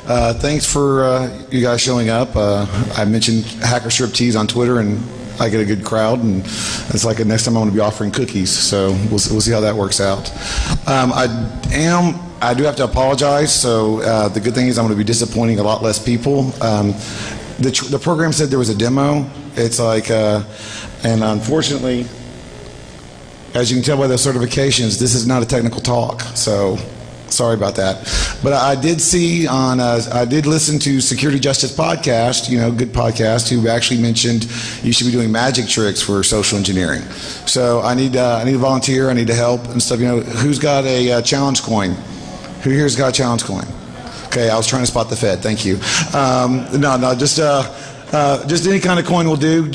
Thanks for you guys showing up. I mentioned Hacker Striptease on Twitter, and I get a good crowd, and it's like next time I'm going to be offering cookies, so we'll see how that works out. I do have to apologize, so the good thing is I'm going to be disappointing a lot less people. The program said there was a demo. It's like, and unfortunately, as you can tell by the certifications, this is not a technical talk, so sorry about that. But I did see on, I did listen to Security Justice Podcast, good podcast, who actually mentioned you should be doing magic tricks for social engineering. So I need a volunteer, I need to help and stuff. Who's got a challenge coin? Who here's got a challenge coin? Okay, I was trying to spot the Fed, thank you. Just any kind of coin will do.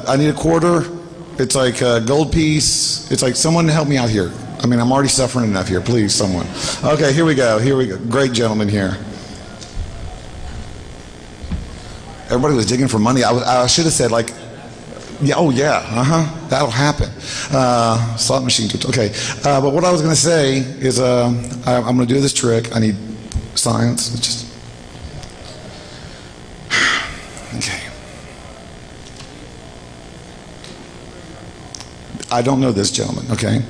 I need a quarter. It's like a gold piece. It's like, someone help me out here. I mean, I'm already suffering enough here. Please, someone. Okay, here we go. Great gentleman here. Everybody was digging for money. I should have said, like, yeah, oh yeah, that'll happen. Slot machine. Okay, but what I was going to say is I'm going to do this trick. I need science. Okay. I don't know this gentleman, okay?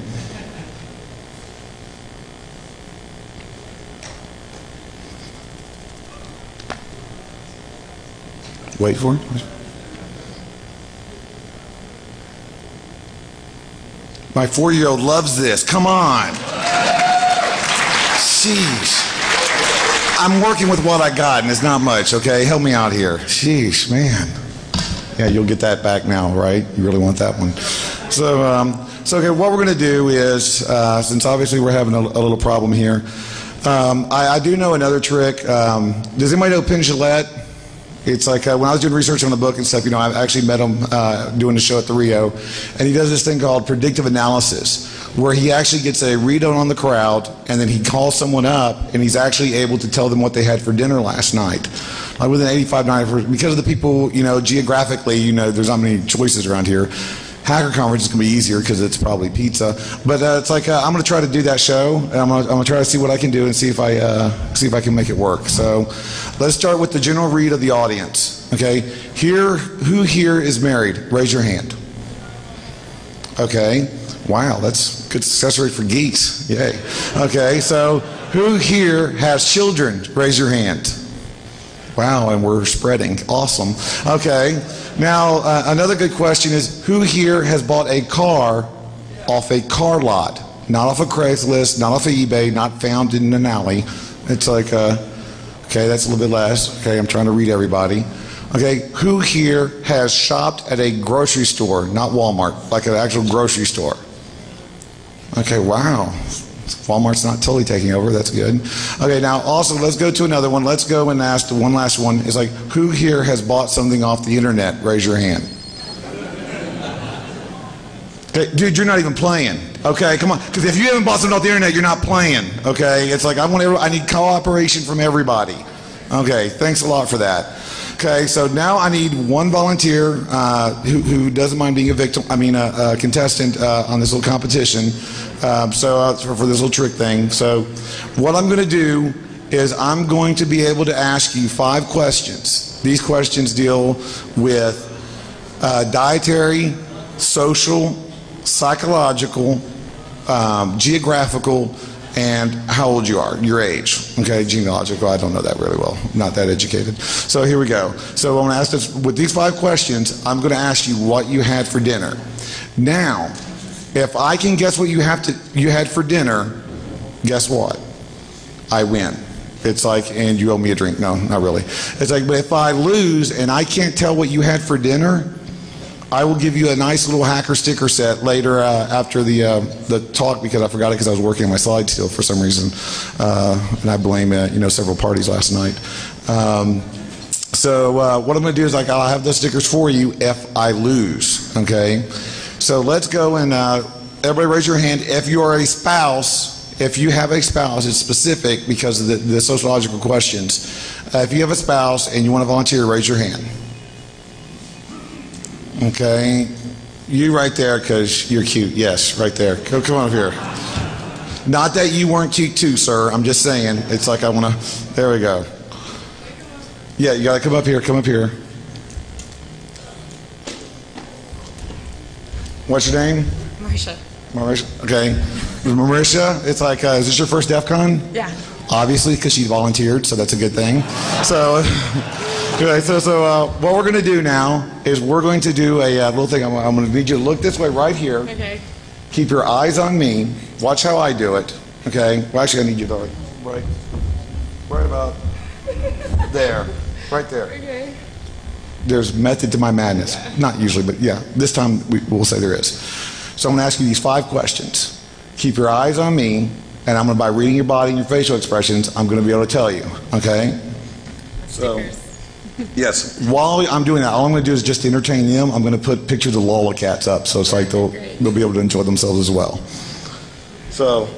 Wait for it. My 4-year-old loves this. Come on. Sheesh. I'm working with what I got, and it's not much, okay? Help me out here. Sheesh, man. Yeah, you'll get that back now, right? You really want that one. So okay, what we're going to do is, since obviously we're having a little problem here, I do know another trick. Does anybody know Penn Jillette? It's like when I was doing research on the book and stuff, I actually met him doing a show at the Rio, and he does this thing called predictive analysis, where he actually gets a read on the crowd, and then he calls someone up, and he's actually able to tell them what they had for dinner last night. Like within 85-90%, because of the people, geographically, there's not many choices around here. Hacker conference is going to be easier because it's probably pizza, but it's like I'm going to try to do that show, and I'm going to try to see what I can do and see if I can make it work. So let's start with the general read of the audience. Okay, who here is married? Raise your hand. Okay, wow, that's a good success rate for geeks. Yay. Okay, so who here has children? Raise your hand. Wow, and we're spreading. Awesome. Okay. Now, another good question is, who here has bought a car off a car lot? Not off of Craigslist, not off of eBay, not found in an alley. It's like, okay, that's a little bit less. Okay, I'm trying to read everybody. Okay, who here has shopped at a grocery store, not Walmart, like an actual grocery store? Okay, wow. Walmart's not totally taking over. That's good. Okay, now also let's go to another one. Let's go and ask the one last one. It's like, who here has bought something off the internet? Raise your hand. Okay, dude, you're not even playing. Okay, come on. Because if you haven't bought something off the internet, you're not playing. Okay, it's like I need cooperation from everybody. Okay, thanks a lot for that. Okay, so now I need one volunteer who doesn't mind being a contestant on this little competition. For this little trick thing. So what I'm going to do is I'm going to be able to ask you 5 questions. These questions deal with dietary, social, psychological, geographical, and how old you are, your age. Okay, genealogical, I don't know that really well. I'm not that educated. So here we go. So I'm going to ask this, with these 5 questions, I'm going to ask you what you had for dinner. Now, if I can guess what you had for dinner, guess what? I win. It's like, and you owe me a drink. No, not really. It's like, but if I lose and I can't tell what you had for dinner, I will give you a nice little hacker sticker set later after the talk, because I forgot it because I was working on my slides still for some reason, and I blame several parties last night. So what I'm going to do is I'll have those stickers for you if I lose. Okay. So let's go and everybody raise your hand. If you are a spouse, if you have a spouse, it's specific because of the sociological questions. If you have a spouse and you want to volunteer, raise your hand. Okay, you right there because you're cute. Yes, right there. Come on up here. Not that you weren't cute too, sir. I'm just saying. It's like I want to. There we go. Yeah, you gotta come up here, come up here. What's your name? Marisha. Marisha, okay. Marisha, it's like, is this your first Defcon? Yeah. Obviously, because she volunteered, so that's a good thing. So, okay, so what we're gonna do now is we're going to do a little thing. I'm gonna need you to look this way right here. Okay. Keep your eyes on me. Watch how I do it, okay? Well, actually, I need you to, right about there, right there. Okay. There's method to my madness. Not usually, but yeah, this time we'll say there is. So I'm going to ask you these 5 questions. Keep your eyes on me, and I'm going to, by reading your body and your facial expressions, I'm going to be able to tell you, okay? So, yes, while I'm doing that, all I'm going to do is just to entertain them, I'm going to put pictures of Lola cats up, so it's like they'll be able to enjoy themselves as well. So,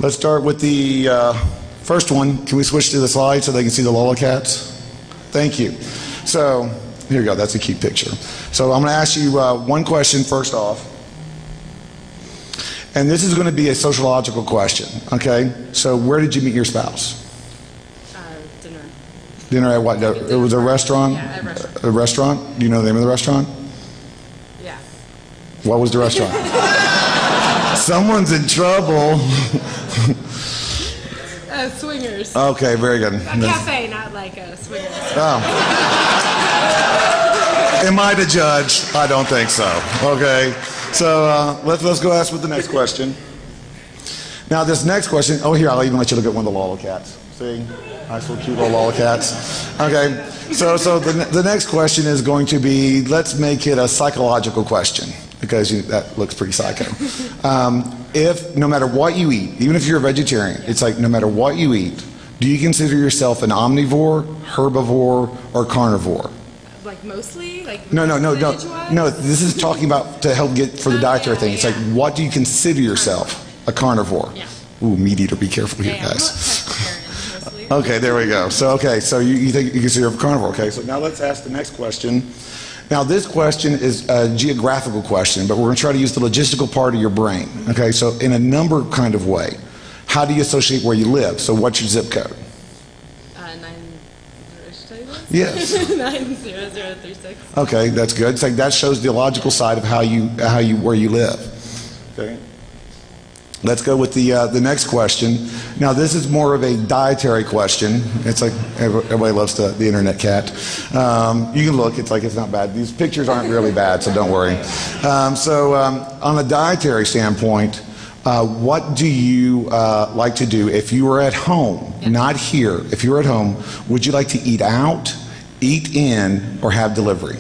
let's start with the first one. Can we switch to the slide so they can see the Lola cats? Thank you. So, here you go. That's a cute picture. So, I'm going to ask you one question first off. And this is going to be a sociological question, okay? So, where did you meet your spouse? Dinner. Dinner at what? It was a restaurant? Yeah, at a restaurant. A restaurant? Do you know the name of the restaurant? Yeah. What was the restaurant? Someone's in trouble. Swingers. Okay, very good. A cafe, not like a swingers. Oh. Am I the judge? I don't think so. Okay. So let's go ask with the next question. Now this next question, oh here, I'll even let you look at one of the Lola cats. See? Nice little cute little Lola cats. Okay. So the next question is going to be, let's make it a psychological question, because that looks pretty psycho. If, no matter what you eat, even if you're a vegetarian, it's like no matter what you eat, do you consider yourself an omnivore, herbivore, or carnivore? Like mostly? Like No. This is talking about to help get for the dietary thing. It's like, what do you consider yourself? A carnivore. Yeah. Ooh, meat eater, be careful here, guys. Okay, there we go. So, you think you consider a carnivore. Okay, so now let's ask the next question. Now, this question is a geographical question, but we're going to try to use the logistical part of your brain. Okay, so in a number kind of way, how do you associate where you live? So, what's your zip code? 90036. Yes. 90036. Okay, that's good. It's like that shows the logical side of where you live. Okay. Let's go with the next question. Now, this is more of a dietary question. It's like everybody loves the internet cat. You can look. It's like it's not bad. These pictures aren't really bad, so don't worry. On a dietary standpoint, what do you like to do if you were at home, not here? If you were at home, would you like to eat out, eat in, or have delivery?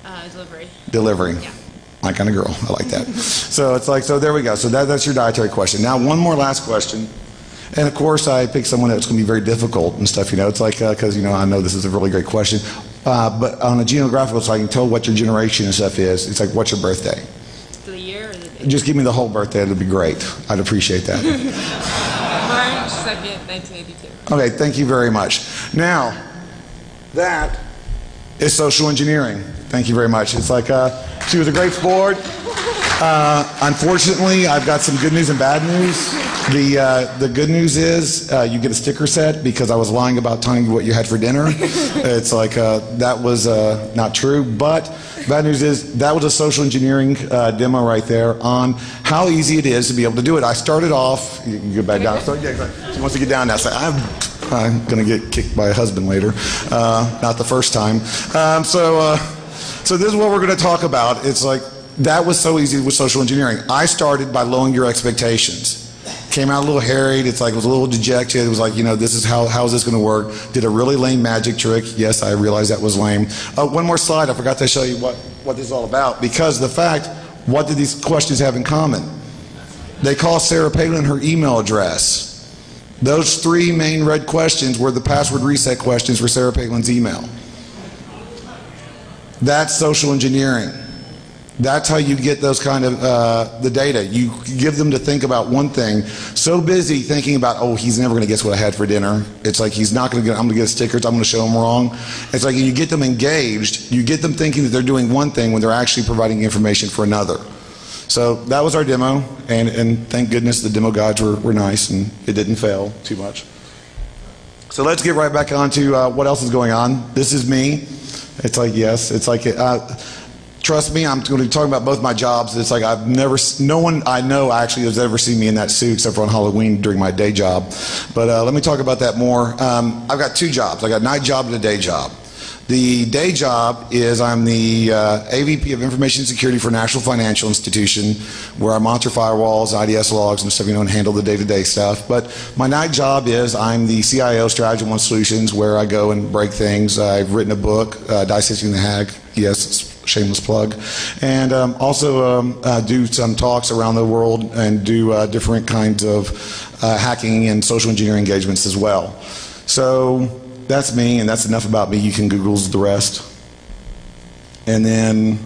Delivery. Delivery. Yeah. My kind of girl. I like that. So it's like, so there we go. So that's your dietary question. Now, one more last question. And of course, I picked someone that's going to be very difficult and stuff, It's like, because, I know this is a really great question. But on a geographical, so I can tell what your generation and stuff is, it's like, what's your birthday? The year or the day? Just give me the whole birthday. It'd be great. I'd appreciate that. March 2nd, 1982. Okay, thank you very much. Now, that is social engineering. Thank you very much. It's like, she was a great sport. Unfortunately, I've got some good news and bad news. The good news is you get a sticker set because I was lying about telling you what you had for dinner. It's like that was not true. But bad news is that was a social engineering demo right there on how easy it is to be able to do it. I started off. You can get back down. So, yeah, she wants to get down now. So I'm going to get kicked by a husband later. Not the first time. So this is what we're going to talk about. It's like that was so easy with social engineering. I started by lowering your expectations. Came out a little harried. It's like it was a little dejected. It was like, this is how is this going to work? Did a really lame magic trick. Yes, I realized that was lame. One more slide. I forgot to show you what this is all about. Because the fact, what did these questions have in common? They cost Sarah Palin her email address. Those 3 main red questions were the password reset questions for Sarah Palin's email. That's social engineering. That's how you get those kind of the data. You give them to think about one thing. So busy thinking about, oh, he's never going to guess what I had for dinner. It's like he's not going to get. I'm going to get stickers. I'm going to show him wrong. It's like you get them engaged. You get them thinking that they're doing one thing when they're actually providing information for another. So that was our demo, and thank goodness the demo gods were nice and it didn't fail too much. So let's get right back on to what else is going on. This is me. It's like, yes, it's like, trust me, I'm going to be talking about both my jobs. It's like no one I know actually has ever seen me in that suit except for on Halloween during my day job. But let me talk about that more. I've got two jobs. I got a night job and a day job. The day job is I'm the AVP of Information Security for a national financial institution where I monitor firewalls, IDS logs, and stuff, and handle the day-to-day stuff. But my night job is I'm the CIO, Stratagems Solutions, where I go and break things. I've written a book, Dissecting the Hack. Yes, shameless plug. And also do some talks around the world and do different kinds of hacking and social engineering engagements as well. So that's me, and that's enough about me. You can Google the rest. And then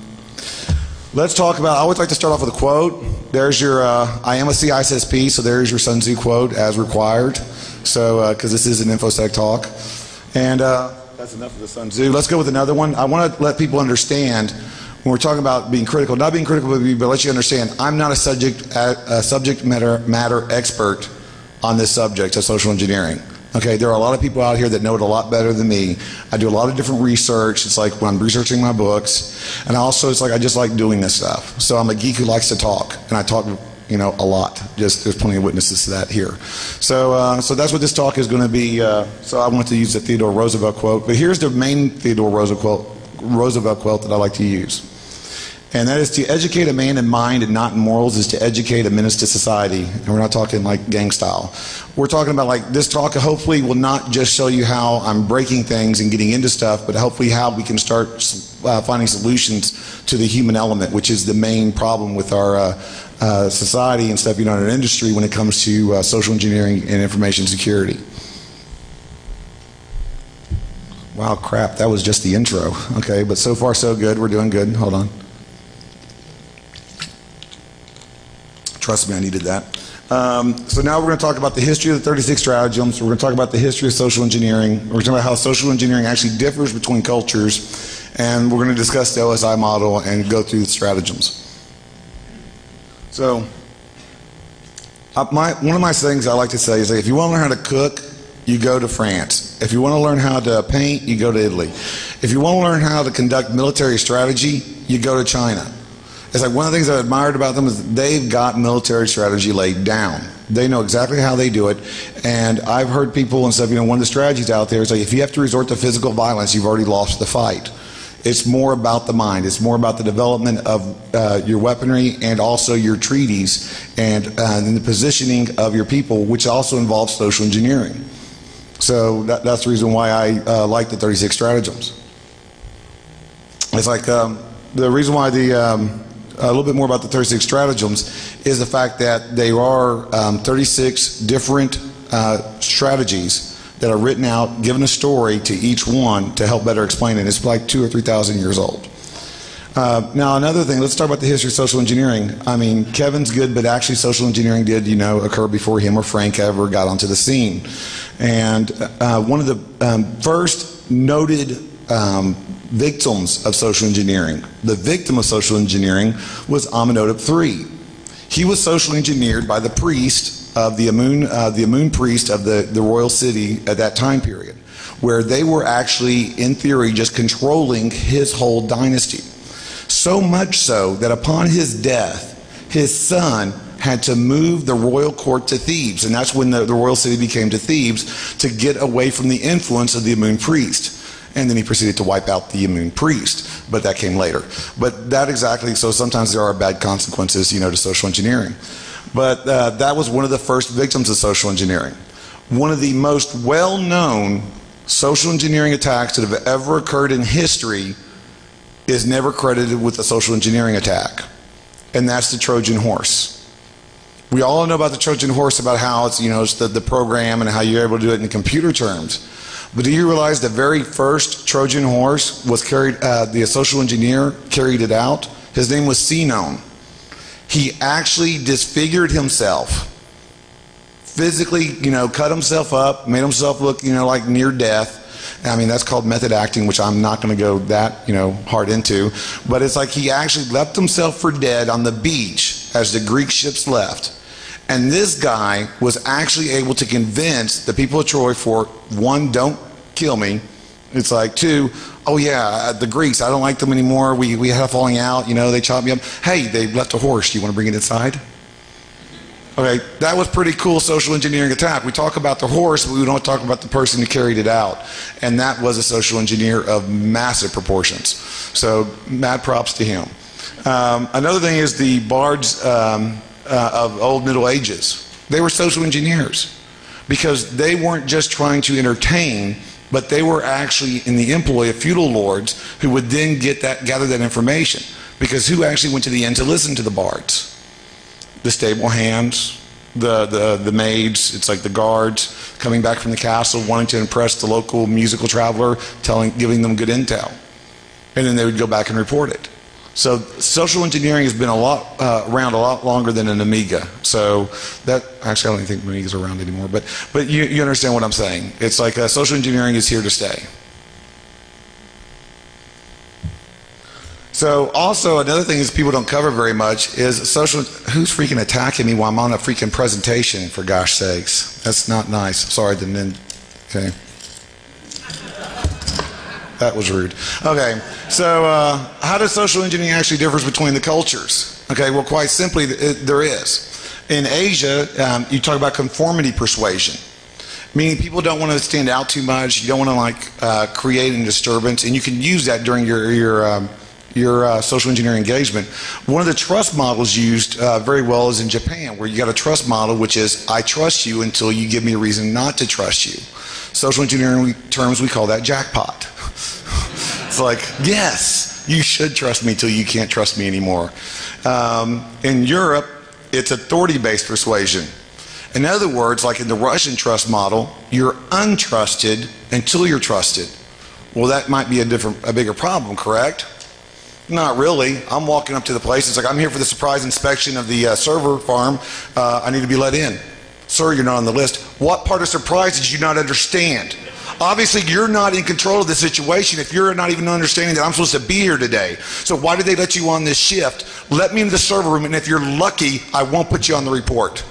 let's talk about, I always like to start off with a quote. There's your, I am a CISSP, so there's your Sun Tzu quote as required. So, because this is an InfoSec talk. And that's enough of the Sun Tzu. Let's go with another one. I want to let people understand when we're talking about being critical, not being critical of me, but let you understand, I'm not a subject matter expert on this subject of social engineering. Okay, there are a lot of people out here that know it a lot better than me. I do a lot of different research. It's like when I'm researching my books, and also it's like I just like doing this stuff. So I'm a geek who likes to talk, and I talk, a lot. Just there's plenty of witnesses to that here. So so that's what this talk is going to be. So I want to use the Theodore Roosevelt quote, but here's the main Theodore Roosevelt quote that I like to use. And that is, to educate a man in mind and not in morals is to educate a menace to society. And we're not talking like gang style. We're talking about like this talk hopefully will not just show you how I'm breaking things and getting into stuff, but hopefully how we can start finding solutions to the human element, which is the main problem with our society and stuff, in our industry when it comes to social engineering and information security. Wow, crap, that was just the intro. Okay, but so far so good. We're doing good. Hold on. Trust me, I needed that. So now we're going to talk about the history of the 36 stratagems. We're going to talk about the history of social engineering. We're going to talk about how social engineering actually differs between cultures. And we're going to discuss the OSI model and go through the stratagems. So one of my things I like to say is that if you want to learn how to cook, you go to France. If you want to learn how to paint, you go to Italy. If you want to learn how to conduct military strategy, you go to China. It's like one of the things I admired about them is they've got military strategy laid down. They know exactly how they do it. And I've heard people and stuff, one of the strategies out there is like if you have to resort to physical violence, you've already lost the fight. It's more about the mind. It's more about the development of your weaponry and also your treaties and the positioning of your people, which also involves social engineering. So that's the reason why I like the 36 stratagems. It's like the reason why a little bit more about the 36 stratagems is the fact that there are 36 different strategies that are written out, given a story to each one to help better explain it. It's like 2,000 or 3,000 years old. Now another thing, let's talk about the history of social engineering. I mean, Kevin's good, but actually social engineering did, occur before him or Frank ever got onto the scene. And one of the first noted victims of social engineering, the victim of social engineering was Amenhotep III. He was socially engineered by the priest of the Amun priest of the royal city at that time period, where they were actually, in theory, just controlling his whole dynasty. So much so that upon his death, his son had to move the royal court to Thebes, and that's when the royal city became to Thebes to get away from the influence of the Amun priest. And then he proceeded to wipe out the Amun priest, but that came later. But that exactly, so sometimes there are bad consequences, to social engineering. But that was one of the first victims of social engineering. One of the most well-known social engineering attacks that have ever occurred in history is never credited with a social engineering attack, and that's the Trojan horse. We all know about the Trojan horse, about how it's, it's the program and how you're able to do it in computer terms. But do you realize the very first Trojan horse was carried, the social engineer carried it out? His name was Sinon. He actually disfigured himself, physically, cut himself up, made himself look, like near death. I mean, that's called method acting, which I'm not going to go that, hard into. But it's like he actually left himself for dead on the beach as the Greek ships left. And this guy was actually able to convince the people of Troy for, one, don't kill me. It's like, two, oh yeah, the Greeks, I don't like them anymore. We had a falling out, you know, they chopped me up. Hey, they left a horse. Do you want to bring it inside? Okay, that was pretty cool social engineering attack. We talk about the horse, but we don't talk about the person who carried it out. And that was a social engineer of massive proportions. So mad props to him. Another thing is the bards of old Middle Ages. They were social engineers because they weren't just trying to entertain, but they were actually in the employ of feudal lords who would then gather that information. Because who actually went to the inn to listen to the bards? The stable hands, the maids, it's like the guards coming back from the castle wanting to impress the local musical traveler, giving them good intel. And then they would go back and report it. So social engineering has been around a lot longer than an Amiga. So that, actually I don't think Amiga's around anymore, but you understand what I'm saying. It's like social engineering is here to stay. So also another thing is people don't cover very much is who's freaking attacking me while I'm on a freaking presentation, for gosh sakes. That's not nice. Sorry, I didn't end. Okay. That was rude. Okay, so how does social engineering actually differ between the cultures? Okay, well quite simply there is. In Asia, you talk about conformity persuasion. Meaning people don't want to stand out too much, you don't want to like create a disturbance, and you can use that during your social engineering engagement. One of the trust models used very well is in Japan, where you got a trust model which is, I trust you until you give me a reason not to trust you. Social engineering terms, we call that jackpot. It's like, yes, you should trust me till you can't trust me anymore. In Europe, it's authority-based persuasion. In other words, like in the Russian trust model, you're untrusted until you're trusted. Well, that might be a bigger problem, correct? Not really. I'm walking up to the place. It's like, I'm here for the surprise inspection of the server farm. I need to be let in. Sir, you're not on the list. What part of surprise did you not understand? Obviously, you're not in control of the situation if you're not even understanding that I'm supposed to be here today. So why did they let you on this shift? Let me into the server room, and if you're lucky, I won't put you on the report.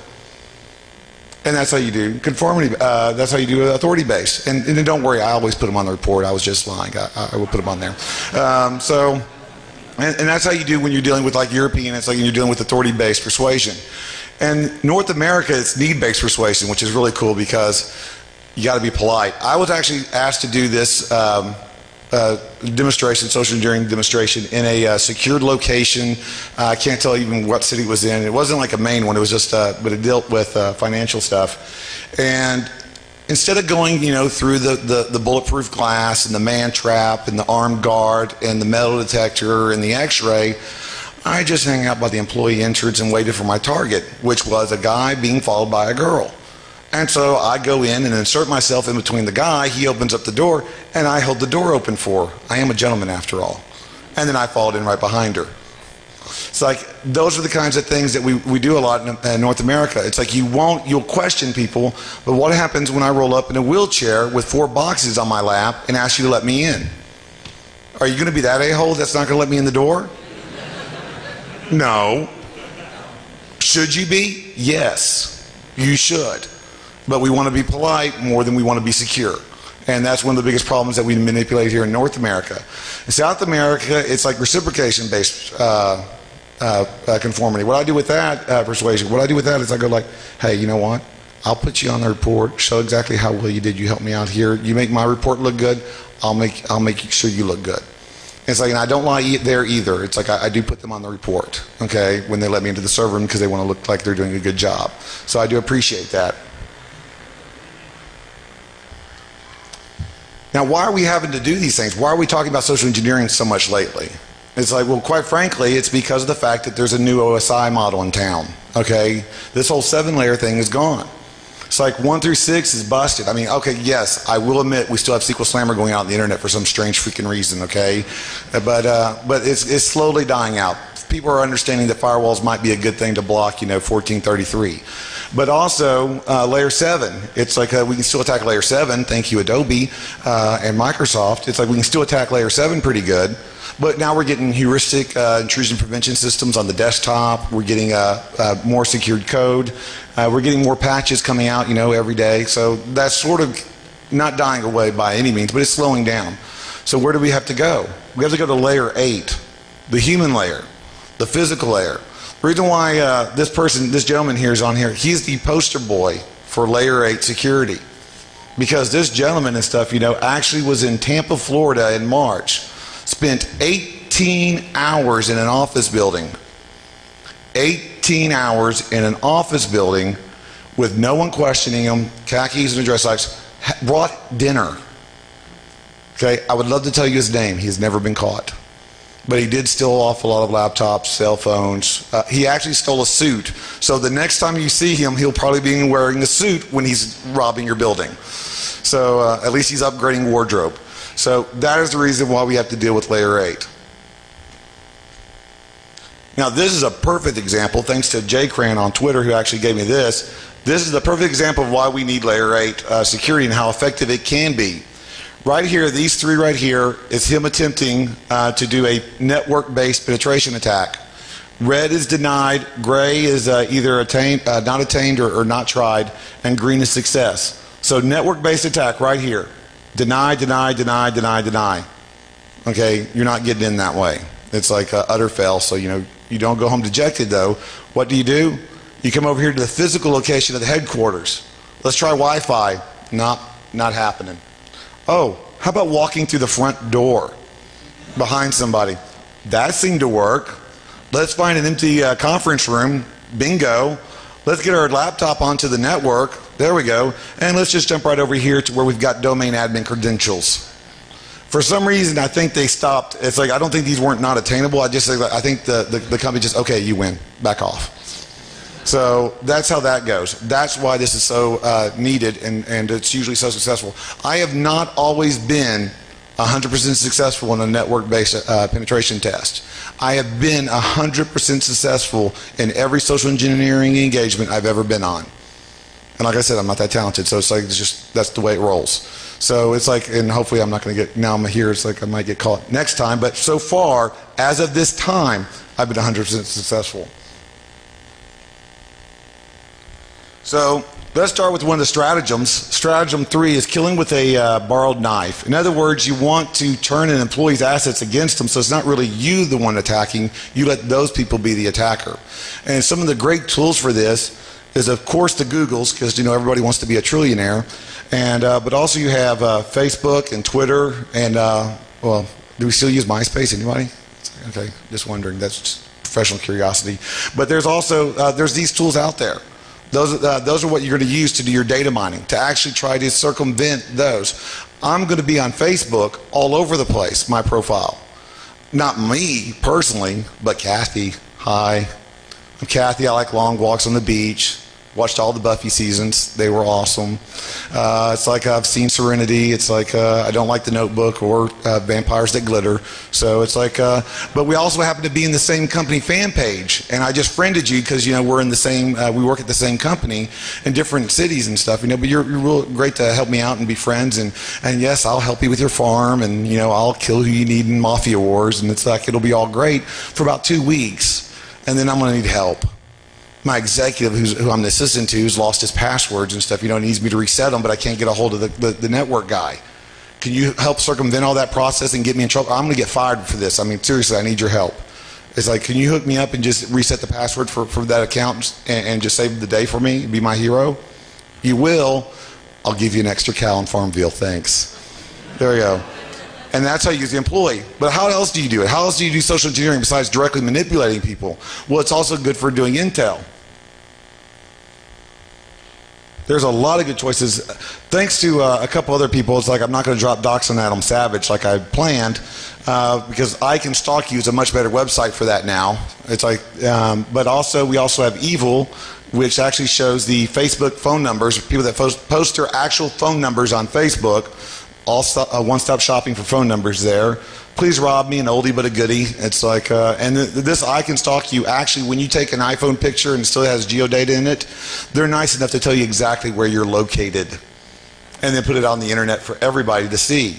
And that's how you do conformity. That's how you do authority-based. And then don't worry, I always put them on the report. I was just lying. I will put them on there. And that's how you do when you're dealing with like European, it's like you're dealing with authority-based persuasion. And North America, it's need-based persuasion, which is really cool because you got to be polite. I was actually asked to do this demonstration, social engineering demonstration, in a secured location. I can't tell even what city it was in. It wasn't like a main one. It was just, but it dealt with financial stuff. And instead of going, you know, through the bulletproof glass and the man trap and the armed guard and the metal detector and the x-ray, I just hang out by the employee entrance and waited for my target, which was a guy being followed by a girl. And so I go in and insert myself in between the guy, he opens up the door, and I hold the door open for her. I am a gentleman after all. And then I followed in right behind her. It's like, those are the kinds of things that we do a lot in North America. It's like you'll question people, but what happens when I roll up in a wheelchair with 4 boxes on my lap and ask you to let me in? Are you going to be that a-hole that's not going to let me in the door? No. Should you be? Yes, you should. But we want to be polite more than we want to be secure. And that's one of the biggest problems that we manipulate here in North America. In South America, it's like reciprocation-based conformity. What I do with that persuasion, what I do with that is I go like, hey, you know what? I'll put you on the report, show exactly how well you did. You help me out here. You make my report look good, I'll make sure you look good. It's like, and I don't lie there either. It's like I do put them on the report, okay, when they let me into the server room because they want to look like they're doing a good job. So I do appreciate that. Now, why are we having to do these things? Why are we talking about social engineering so much lately? It's like, well, quite frankly, it's because of the fact that there's a new OSI model in town, okay? This whole 7-layer thing is gone. It's like 1 through 6 is busted. I mean, okay, yes, I will admit we still have SQL Slammer going out on the internet for some strange freaking reason, okay? But it's slowly dying out. People are understanding that firewalls might be a good thing to block, you know, 1433. But also layer 7. It's like we can still attack layer 7. Thank you, Adobe and Microsoft. It's like we can still attack layer 7 pretty good. But now we're getting heuristic intrusion prevention systems on the desktop. We're getting more secured code. We're getting more patches coming out, every day. So that's sort of not dying away by any means, but it's slowing down. So where do we have to go? We have to go to layer 8, the human layer, the physical layer. The reason why this gentleman here is on here, he's the poster boy for layer 8 security. Because this gentleman and stuff, actually was in Tampa, Florida in March, spent 18 hours in an office building. 18 hours in an office building with no one questioning him, khakis and dress lights, brought dinner. Okay, I would love to tell you his name. He's never been caught. But he did steal off a lot of laptops, cell phones. He actually stole a suit. So the next time you see him, he'll probably be wearing a suit when he's robbing your building. So at least he's upgrading wardrobe. So that is the reason why we have to deal with layer 8. Now this is a perfect example, thanks to Jaycran on Twitter who actually gave me this. This is the perfect example of why we need layer 8 security and how effective it can be. Right here, these three right here is him attempting to do a network-based penetration attack. Red is denied, gray is either not attained or not tried, and green is success. So network-based attack right here. Deny, deny, deny, deny, deny. Okay, you're not getting in that way. It's like utter fail, so you don't go home dejected though. What do? You come over here to the physical location of the headquarters. Let's try Wi-Fi. Not happening. Oh, how about walking through the front door behind somebody? That seemed to work. Let's find an empty conference room. Bingo. Let's get our laptop onto the network. There we go. And let's just jump right over here to where we've got domain admin credentials. For some reason, I think they stopped. It's like I don't think these weren't not attainable. I think the company just, okay, you win. Back off. So that's how that goes. That's why this is so needed and it's usually so successful. I have not always been 100% successful in a network-based penetration test. I have been 100% successful in every social engineering engagement I've ever been on. And like I said, I'm not that talented, so it's like that's the way it rolls. So it's like, and hopefully I'm not going to get, now I'm here, it's like I might get caught next time, but so far, as of this time, I've been 100% successful. So let's start with one of the stratagems. Stratagem 3 is killing with a borrowed knife. In other words, you want to turn an employee's assets against them, so it's not really you the one attacking, you let those people be the attacker. And some of the great tools for this is of course the Googles, because everybody wants to be a trillionaire, and but also you have Facebook and Twitter, and well, do we still use MySpace? Anybody? Okay, just wondering. That's just professional curiosity. But there's also there's these tools out there. Those are what you're going to use to do your data mining, to actually try to circumvent those. I'm going to be on Facebook all over the place, my profile. Not me personally, but Kathy. Hi. I'm Kathy. I like long walks on the beach. Watched all the Buffy seasons. They were awesome. It's like I've seen Serenity. It's like I don't like The Notebook or Vampires That Glitter. So it's like, but we also happen to be in the same company fan page. And I just friended you because, we're in the same, we work at the same company in different cities and stuff, but you're real great to help me out and be friends. And yes, I'll help you with your farm and, I'll kill who you need in Mafia Wars. And it's like, it'll be all great for about 2 weeks. And then I'm going to need help. My executive, who I'm the assistant to, who's lost his passwords and stuff, needs me to reset them, but I can't get a hold of the network guy. Can you help circumvent all that process and get me in trouble? I'm going to get fired for this. I mean, seriously, I need your help. It's like, can you hook me up and just reset the password for that account and just save the day for me? Be my hero? You will. I'll give you an extra cow in Farmville. Thanks. There we go. And that's how you use the employee. But how else do you do it? How else do you do social engineering besides directly manipulating people? Well, it's also good for doing intel. There's a lot of good choices. Thanks to a couple other people, it's like I'm not going to drop docs on Adam Savage like I planned because I Can Stalk You is a much better website for that now. It's like, but also we also have Evil, which actually shows the Facebook phone numbers, people that post their actual phone numbers on Facebook. all one-stop shopping for phone numbers there. Please rob me, an oldie but a goodie. It's like, and this I can stalk you. Actually, when you take an iPhone picture and it still has geodata in it, they're nice enough to tell you exactly where you're located, and then put it on the internet for everybody to see.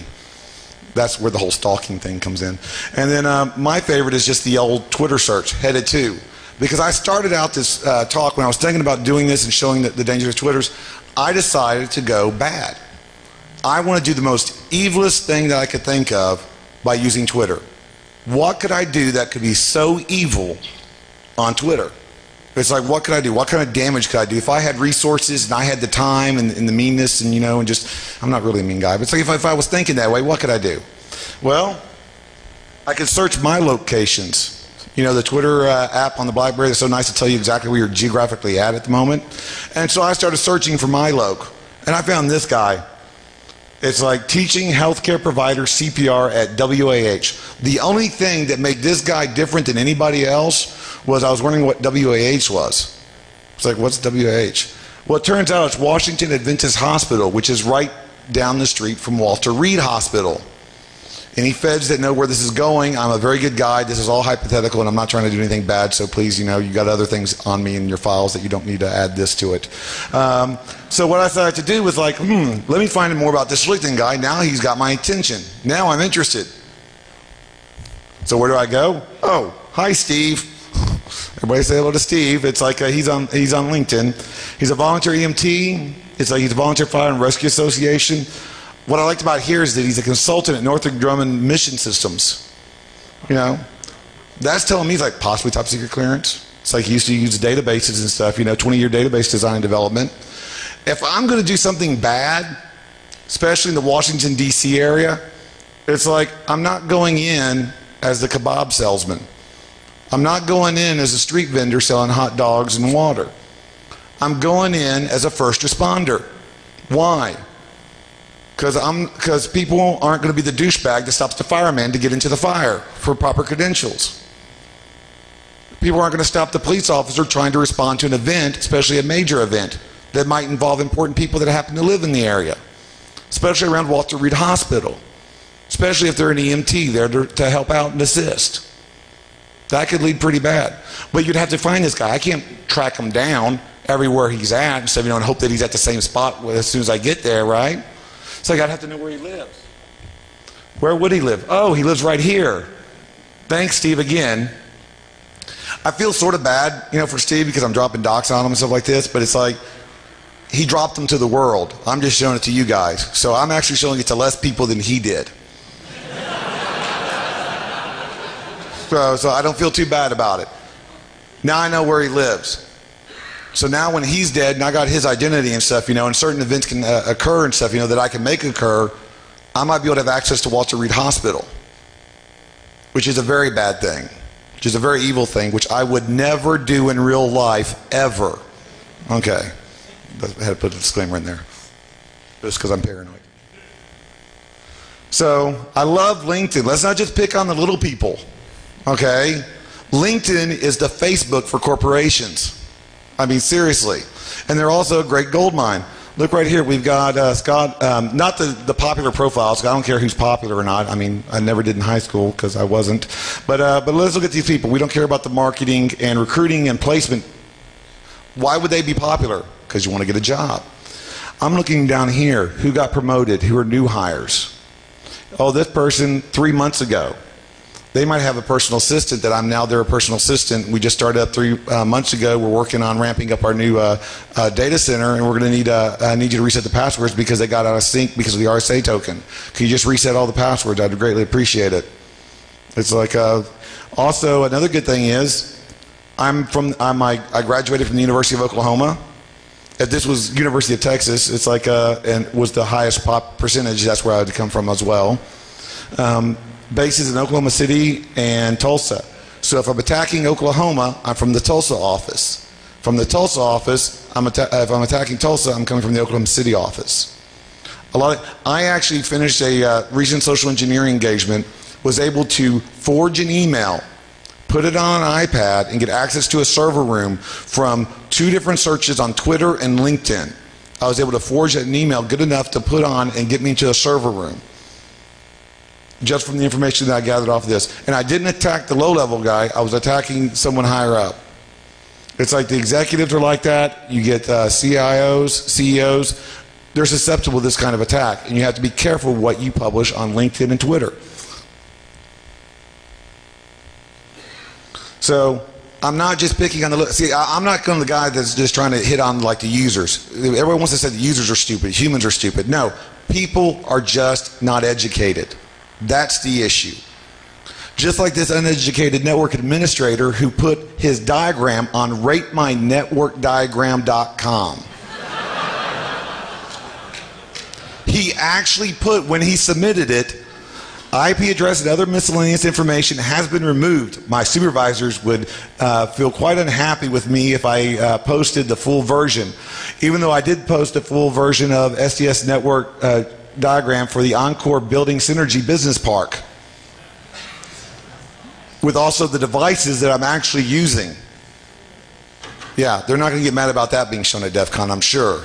That's where the whole stalking thing comes in. And then my favorite is just the old Twitter search, headed to. Because I started out this talk when I was thinking about doing this and showing the dangers of Twitters, I decided to go bad. I want to do the most evilest thing that I could think of by using Twitter. What could I do that could be so evil on Twitter? It's like, what could I do? What kind of damage could I do? If I had resources and I had the time and the meanness and, and just, I'm not really a mean guy, but it's like if I was thinking that way, what could I do? Well, I could search my locations. The Twitter app on the BlackBerry is so nice to tell you exactly where you're geographically at the moment. And so I started searching for my loc, and I found this guy. It's like teaching healthcare provider CPR at WAH. The only thing that made this guy different than anybody else was I was wondering what WAH was. It's like, what's WAH? Well, it turns out it's Washington Adventist Hospital, which is right down the street from Walter Reed Hospital. Any feds that know where this is going, I'm a very good guy. This is all hypothetical, and I'm not trying to do anything bad, so please, you got other things on me in your files that you don't need to add this to it. So what I decided to do was like, let me find out more about this Schlichten guy. Now he's got my attention. Now I'm interested. So where do I go? Oh, hi, Steve. Everybody say hello to Steve. It's like he's on LinkedIn. He's a volunteer EMT. It's like he's a volunteer fire and rescue association. What I liked about here is that he's a consultant at Northrop Grumman Mission Systems. That's telling me he's like possibly top secret clearance. It's like he used to use databases and stuff, 20-year database design and development. If I'm going to do something bad, especially in the Washington, D.C. area, it's like I'm not going in as the kebab salesman. I'm not going in as a street vendor selling hot dogs and water. I'm going in as a first responder. Why? Because people aren't going to be the douchebag that stops the fireman to get into the fire for proper credentials. People aren't going to stop the police officer trying to respond to an event, especially a major event, that might involve important people that happen to live in the area, especially around Walter Reed Hospital, especially if they're an EMT there to help out and assist. That could lead pretty bad. But you'd have to find this guy. I can't track him down everywhere he's at and stuff, and hope that he's at the same spot as soon as I get there, right? So I'd have to know where he lives. Where would he live? Oh, he lives right here. Thanks, Steve, again. I feel sort of bad, for Steve because I'm dropping docs on him and stuff like this, but it's like he dropped them to the world. I'm just showing it to you guys. So I'm actually showing it to less people than he did. So I don't feel too bad about it. Now I know where he lives. So now when he's dead and I got his identity and stuff, and certain events can occur and stuff, that I can make occur, I might be able to have access to Walter Reed Hospital, which is a very bad thing, which is a very evil thing, which I would never do in real life, ever. Okay. I had to put a disclaimer in there, just because I'm paranoid. So I love LinkedIn. Let's not just pick on the little people, okay? LinkedIn is the Facebook for corporations. I mean, seriously. And they're also a great gold mine. Look right here. We've got Scott, not the popular profiles. I don't care who's popular or not. I mean, I never did in high school because I wasn't. But let's look at these people. We don't care about the marketing and recruiting and placement. Why would they be popular? Because you want to get a job. I'm looking down here. Who got promoted? Who are new hires? Oh, this person 3 months ago. They might have a personal assistant that I'm now their personal assistant. We just started up 3 months ago. We're working on ramping up our new data center, and we're going to need I need you to reset the passwords because they got out of sync because of the RSA token. Can you just reset all the passwords? I'd greatly appreciate it. It's like also another good thing is I graduated from the University of Oklahoma. If this was University of Texas, it's like and was the highest pop percentage. That's where I had come from as well. Bases in Oklahoma City and Tulsa. So if I'm attacking Oklahoma, I'm from the Tulsa office. From the Tulsa office, if I'm attacking Tulsa, I'm coming from the Oklahoma City office. I actually finished a recent social engineering engagement, was able to forge an email, put it on an iPad, and get access to a server room from 2 different searches on Twitter and LinkedIn. I was able to forge an email good enough to put on and get me into a server room, just from the information that I gathered off of this. And I didn't attack the low-level guy. I was attacking someone higher up. It's like the executives are like that. You get CIOs, CEOs. They're susceptible to this kind of attack. And you have to be careful what you publish on LinkedIn and Twitter. So I'm not just picking on the... See, I'm not going to the guy that's just trying to hit on like the users. Everyone wants to say the users are stupid, humans are stupid. No, people are just not educated. That's the issue. Just like this uneducated network administrator who put his diagram on ratemynetworkdiagram.com. He actually put, when he submitted it, IP address and other miscellaneous information has been removed. My supervisors would feel quite unhappy with me if I posted the full version. Even though I did post a full version of SDS network diagram for the Encore Building Synergy Business Park, with also the devices that I'm actually using. Yeah, they're not going to get mad about that being shown at Defcon, I'm sure.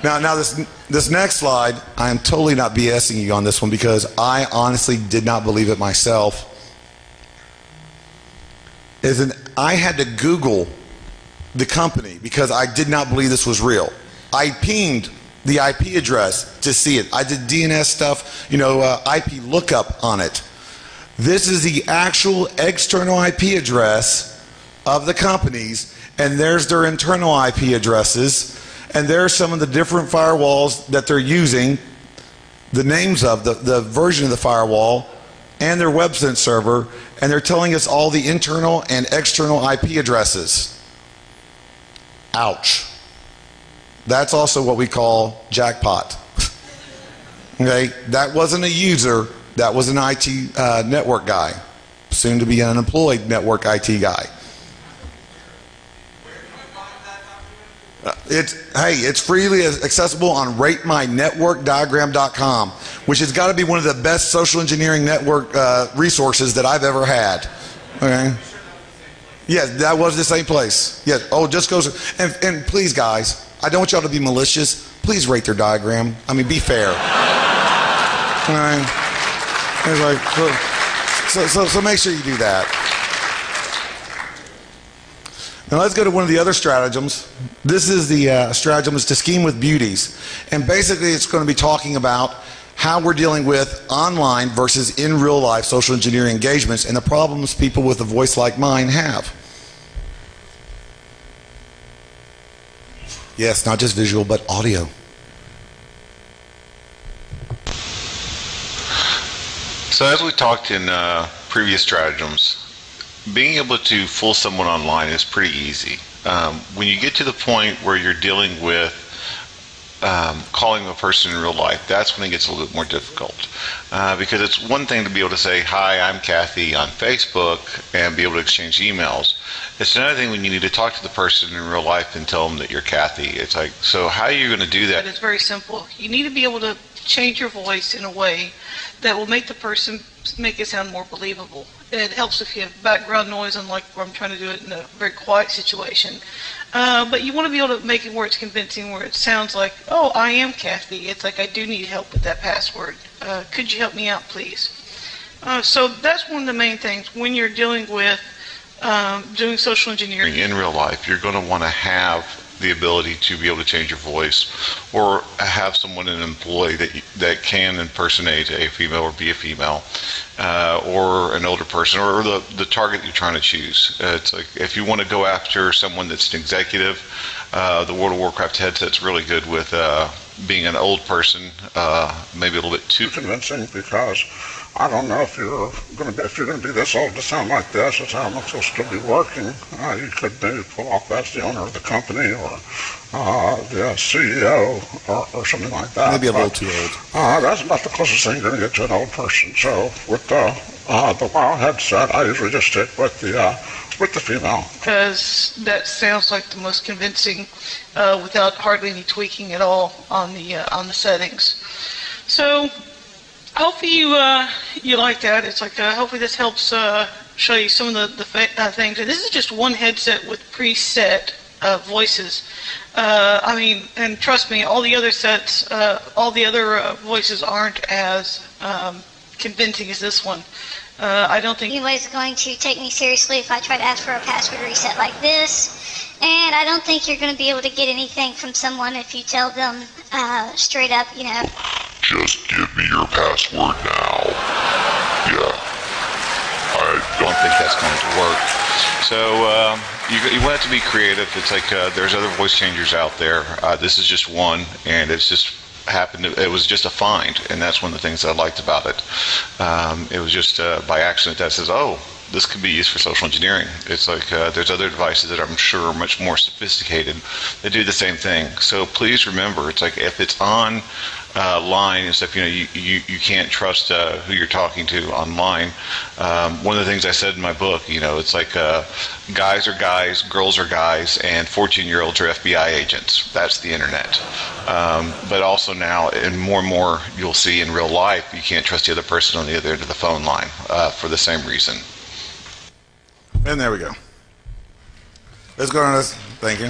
Now this next slide, I am totally not BSing you on this one because I honestly did not believe it myself. I had to Google the company because I did not believe this was real. I pinged the IP address to see it. I did DNS stuff, IP lookup on it. This is the actual external IP address of the companies, and there's their internal IP addresses, and there's some of the different firewalls that they're using, the names of the version of the firewall, and their website server, and they're telling us all the internal and external IP addresses. Ouch. That's also what we call jackpot. Okay, that wasn't a user, that was an IT network guy, soon to be an unemployed network IT guy. It's freely accessible on ratemynetworkdiagram.com, which has got to be one of the best social engineering network resources that I've ever had. Okay. Yes, that was the same place. Yes. Oh, just goes and please, guys, I don't want y'all to be malicious. Please rate their diagram. I mean, be fair. All right. It's like, so make sure you do that. Now let's go to one of the other stratagems. This is the stratagems to scheme with beauties. And basically it's going to be talking about how we're dealing with online versus in real life social engineering engagements and the problems people with a voice like mine have. Yes, not just visual, but audio. So as we talked in previous stratagems, being able to fool someone online is pretty easy. When you get to the point where you're dealing with calling a person in real life, that's when it gets a little bit more difficult. Because it's one thing to be able to say, hi, I'm Kathy on Facebook, and be able to exchange emails. It's another thing when you need to talk to the person in real life and tell them that you're Kathy. It's like, so how are you going to do that? It's very simple. You need to be able to change your voice in a way that will make the person make it sound more believable. It helps if you have background noise, unlike where I'm trying to do it in a very quiet situation. But you want to be able to make it where it's convincing, where it sounds like, oh, I am Kathy. It's like, I do need help with that password. Could you help me out, please? So that's one of the main things when you're dealing with doing social engineering. In real life, you're going to want to have the ability to be able to change your voice, or have someone, an employee that can impersonate a female or be a female, or an older person, or the target you're trying to choose. It's like if you want to go after someone that's an executive, the World of Warcraft headset's really good with being an old person, maybe a little bit too convincing, because I don't know if you're going to be this old to sound like this. It's how I'm supposed to be working. You could maybe pull off as the owner of the company, or the CEO, or something like that. Maybe a little too old. That's about the closest thing you're going to get to an old person. So with the WoW headset, I usually just stick with the female, because that sounds like the most convincing, without hardly any tweaking at all on the settings. So hopefully you like that. It's like hopefully this helps show you some of the things. And this is just one headset with preset voices. I mean, and trust me, all the other sets, all the other voices aren't as convincing as this one. I don't think anybody's going to take me seriously if I try to ask for a password reset like this. And I don't think you're going to be able to get anything from someone if you tell them straight up, you know. Just give me your password now. Yeah. I don't think that's going to work. So you want it to be creative. It's like there's other voice changers out there. This is just one, and it's just it was just a find, and that's one of the things I liked about it. It was just by accident that says, oh, this could be used for social engineering. It's like there's other devices that I'm sure are much more sophisticated that do the same thing. So please remember, it's like if it's on line and stuff, you know, you can't trust who you're talking to online. One of the things I said in my book, you know, it's like guys are guys, girls are guys, and 14-year-olds are FBI agents. That's the internet. But also now, and more you'll see in real life, you can't trust the other person on the other end of the phone line for the same reason. And there we go. Let's go on this. Thank you.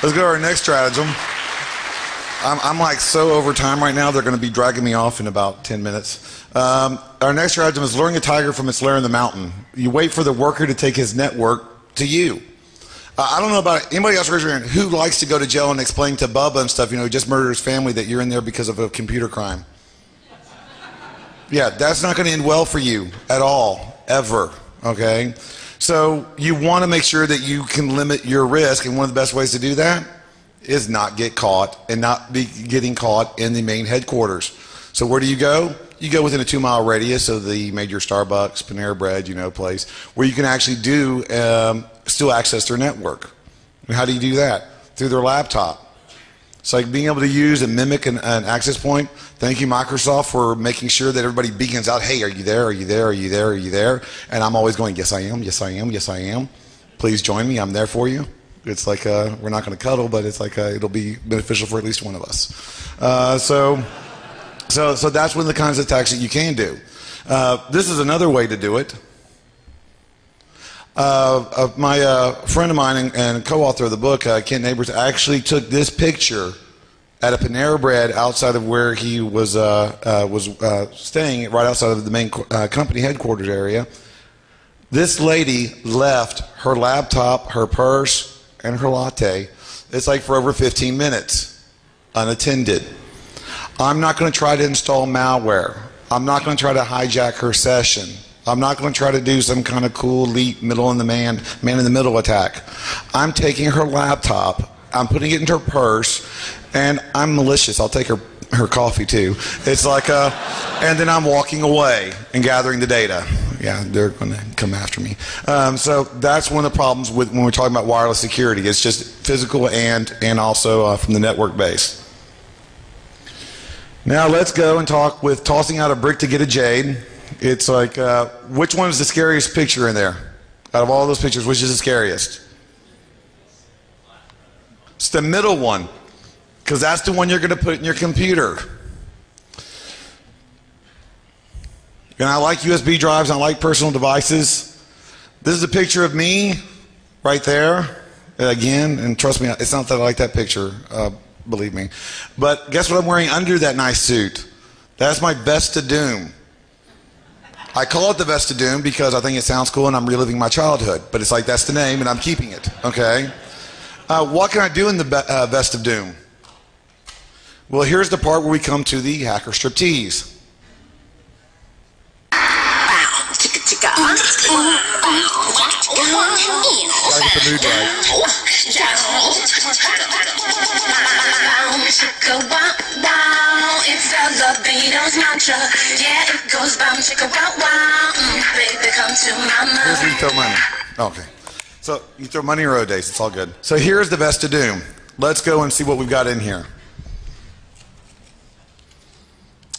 Let's go to our next stratagem. I'm like so over time right now, they're going to be dragging me off in about 10 minutes. Our next stratagem is luring a tiger from its lair in the mountain. You wait for the worker to take his network to you. I don't know about anybody else who likes to go to jail and explain to Bubba and stuff, you know, who just murdered his family, that you're in there because of a computer crime. Yeah, that's not going to end well for you at all, ever, okay? So you want to make sure that you can limit your risk, and one of the best ways to do that is not get caught and not be getting caught in the main headquarters. So where do you go? You go within a 2-mile radius of the major Starbucks, Panera Bread, you know, place where you can actually do still access their network. And how do you do that? Through their laptop. It's like being able to use and mimic an access point. Thank you, Microsoft, for making sure that everybody beacons out, hey, are you there? Are you there? Are you there? Are you there? And I'm always going, yes, I am. Yes, I am. Yes, I am. Please join me. I'm there for you. It's like we're not going to cuddle, but it's like it'll be beneficial for at least one of us. So that's one of the kinds of attacks that you can do. This is another way to do it. My friend of mine and co-author of the book, Kent Neighbors, actually took this picture at a Panera Bread outside of where he was staying, right outside of the main company headquarters area. This lady left her laptop, her purse, and her latte. It's like for over 15 minutes, unattended. I'm not going to try to install malware. I'm not going to try to hijack her session. I'm not going to try to do some kind of cool elite man in the middle attack. I'm taking her laptop, I'm putting it into her purse, and I'm malicious. I'll take her coffee too. It's like and then I'm walking away and gathering the data. Yeah, they're going to come after me. So that's one of the problems with when we're talking about wireless security. It's just physical and also from the network base. Now let's go and talk with tossing out a brick to get a jade. It's like, which one is the scariest picture in there? Out of all those pictures, which is the scariest? It's the middle one, because that's the one you're going to put in your computer. And I like USB drives, I like personal devices. This is a picture of me right there. Again, and trust me, it's not that I like that picture, believe me. But guess what I'm wearing under that nice suit? That's my Vest of Doom. I call it the Vest of Doom because I think it sounds cool and I'm reliving my childhood. But it's like, that's the name and I'm keeping it, okay? What can I do in the Vest of Doom? Well, here's the part where we come to the hacker striptease. Gotta get the mood right. It's the Beatles mantra. Yeah, it goes bound, chicka wow wow. Baby, come to mama. Here's where you throw money. Okay. So you throw money or Odays, it's all good. So here's the Vest of Doom. Let's go and see what we've got in here.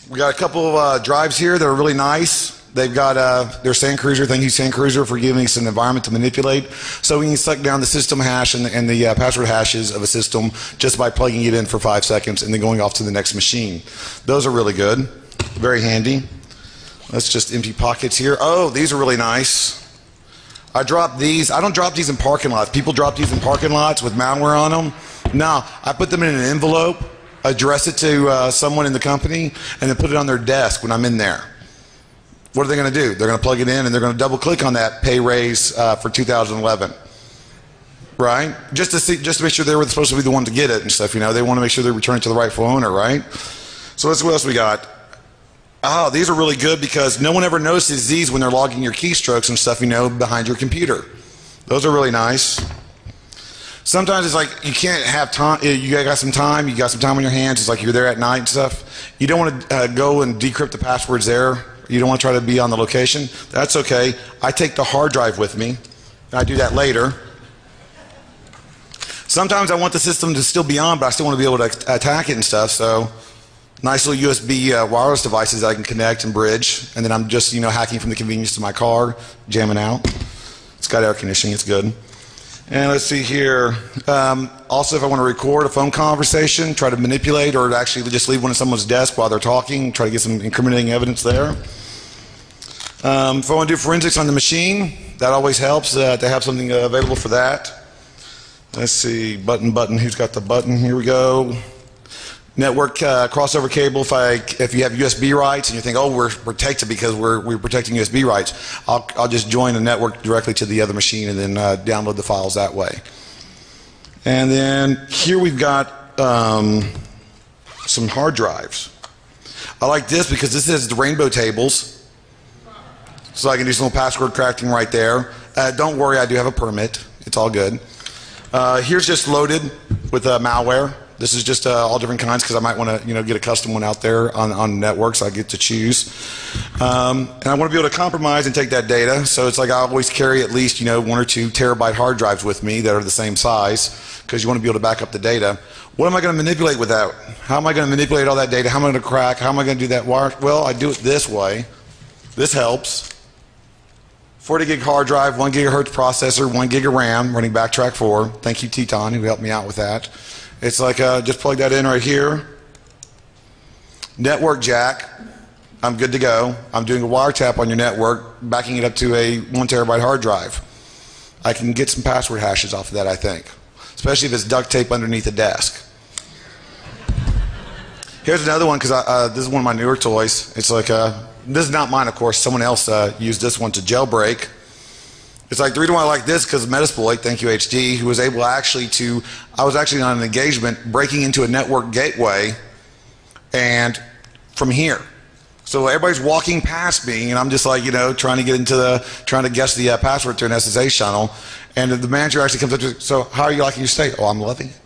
We got a couple of drives here that are really nice. They've got their Sand Cruiser. Thank you, Sand Cruiser, for giving us an environment to manipulate. So we can suck down the system hash and the password hashes of a system just by plugging it in for 5 seconds and then going off to the next machine. Those are really good. Very handy. Let's just empty pockets here. Oh, these are really nice. I drop these. I don't drop these in parking lots. People drop these in parking lots with malware on them. No, I put them in an envelope, address it to someone in the company, and then put it on their desk when I'm in there. What are they going to do? They're going to plug it in, and they're going to double click on that pay raise for 2011. Right? Just to make sure they were supposed to be the one to get it and stuff, you know. They want to make sure they return it to the rightful owner, right? So let's see what else we got. Oh, these are really good because no one ever notices these when they're logging your keystrokes and stuff, you know, behind your computer. Those are really nice. Sometimes it's like you can't have time, you got some time on your hands, it's like you're there at night and stuff. You don't want to go and decrypt the passwords there. You don't want to try to be on the location. That's okay. I take the hard drive with me. I do that later. Sometimes I want the system to still be on, but I still want to be able to attack it and stuff, so nice little USB wireless devices that I can connect and bridge, and then I'm just, you know, hacking from the convenience of my car, jamming out. It's got air conditioning, it's good. And let's see here. Also, if I want to record a phone conversation, try to manipulate or actually just leave one at someone's desk while they're talking, try to get some incriminating evidence there. If I want to do forensics on the machine, that always helps to have something available for that. Let's see, button, who's got the button? Here we go. Network crossover cable. If you have USB rights and you think, oh, we're protected because we're protecting USB rights, I'll just join the network directly to the other machine and then download the files that way. And then here we've got some hard drives. I like this because this is the rainbow tables, so I can do some little password cracking right there. Don't worry, I do have a permit. It's all good. Here's just loaded with malware. This is just all different kinds because I might want to, you know, get a custom one out there on network, so I get to choose. And I want to be able to compromise and take that data. So it's like I always carry at least, you know, 1 or 2 terabyte hard drives with me that are the same size because you want to be able to back up the data. What am I going to manipulate with that? How am I going to manipulate all that data? How am I going to crack? How am I going to do that? Well, I do it this way. This helps. 40 gig hard drive, 1 gigahertz processor, 1 gig of RAM, running Backtrack 4. Thank you, Teton, who helped me out with that. It's like just plug that in right here. Network jack. I'm good to go. I'm doing a wiretap on your network, backing it up to a 1 terabyte hard drive. I can get some password hashes off of that, I think, especially if it's duct tape underneath the desk. Here's another one because this is one of my newer toys. It's like this is not mine, of course. Someone else used this one to jailbreak. It's like the reason why I like this because Metasploit, thank you HD, who was able actually to, I was actually on an engagement breaking into a network gateway and from here. So everybody's walking past me and I'm just like, you know, trying to guess the password to an SSH channel. And the manager actually comes up to me, so how are you liking your stay? Oh, I'm loving it.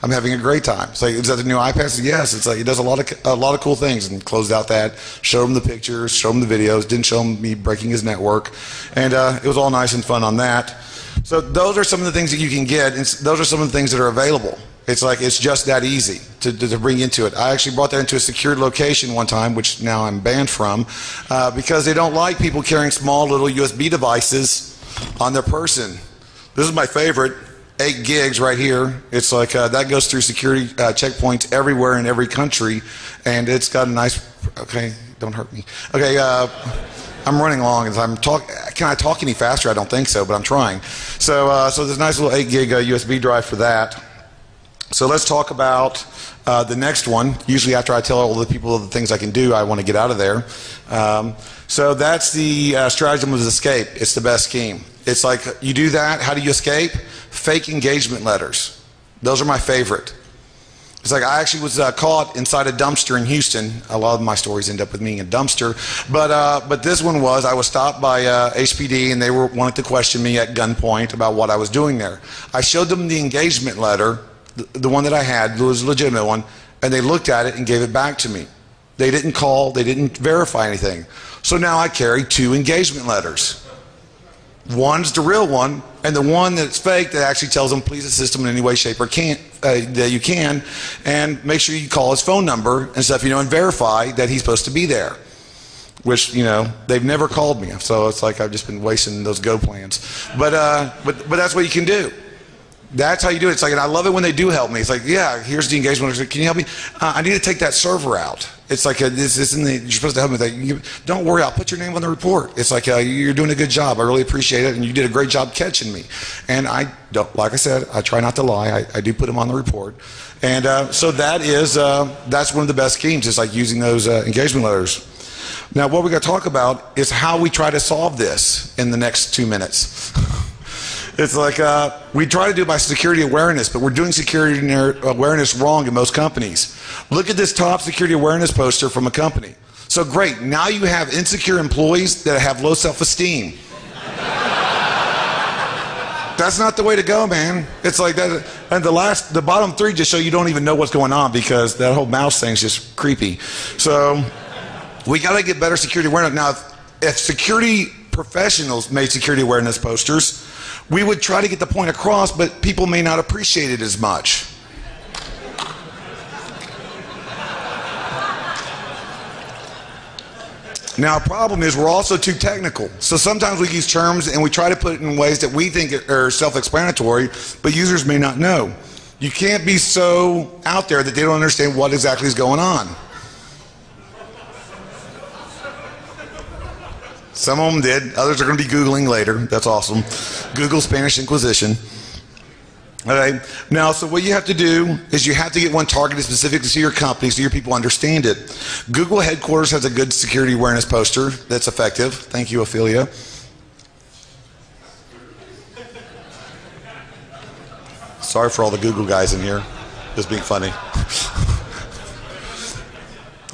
I'm having a great time. It's like, is that the new iPad? I said, yes. It's like, it does a lot of cool things, and closed out that, showed him the pictures, showed him the videos, didn't show him me breaking his network, and it was all nice and fun on that. So those are some of the things that you can get, and those are some of the things that are available. It's like, it's just that easy to bring into it. I actually brought that into a secured location one time, which now I'm banned from, because they don't like people carrying small little USB devices on their person. This is my favorite. 8 gigs right here. It's like that goes through security checkpoints everywhere in every country, and it's got a nice. Okay, don't hurt me. Okay, I'm running along as I'm talking. Can I talk any faster? I don't think so, but I'm trying. So, so there's a nice little 8 gig USB drive for that. So let's talk about the next one. Usually, after I tell all the people the things I can do, I want to get out of there. So that's the stratagem of escape. It's the best scheme. It's like you do that. How do you escape? Fake engagement letters. Those are my favorite. It's like I actually was caught inside a dumpster in Houston. A lot of my stories end up with me in a dumpster. But this one was, I was stopped by HPD and they wanted to question me at gunpoint about what I was doing there. I showed them the engagement letter, the one that I had, it was a legitimate one, and they looked at it and gave it back to me. They didn't call, they didn't verify anything. So now I carry 2 engagement letters. One's the real one, and the one that's fake that actually tells them please assist them in any way, shape, or that you can, and make sure you call his phone number and stuff, you know, and verify that he's supposed to be there. Which, you know, they've never called me, so it's like I've just been wasting those Go plans. But that's what you can do. That's how you do it. It's like, and I love it when they do help me. It's like, yeah, here's the engagement. Can you help me? I need to take that server out. It's like, this isn't you're supposed to help me with that. Don't worry, I'll put your name on the report. It's like, you're doing a good job. I really appreciate it, and you did a great job catching me. And I don't, like I said, I try not to lie. I do put them on the report. And so that is, that's one of the best schemes, is like using those engagement letters. Now, what we're going to talk about is how we try to solve this in the next 2 minutes. It's like we try to do it by security awareness, but we're doing security awareness wrong in most companies. Look at this top security awareness poster from a company. So great, now you have insecure employees that have low self-esteem. That's not the way to go, man. It's like that, and the bottom three just show you don't even know what's going on, because that whole mouse thing's just creepy. So we got to get better security awareness. Now, if security professionals made security awareness posters, we would try to get the point across, but people may not appreciate it as much. Now, our problem is we're also too technical. So sometimes we use terms and we try to put it in ways that we think are self-explanatory, but users may not know. You can't be so out there that they don't understand what exactly is going on. Some of them did. Others are going to be Googling later. That's awesome. Google Spanish Inquisition. Okay. Now, so what you have to do is you have to get one targeted specifically to your company so your people understand it. Google headquarters has a good security awareness poster that's effective. Thank you, Ophelia. Sorry for all the Google guys in here. Just being funny.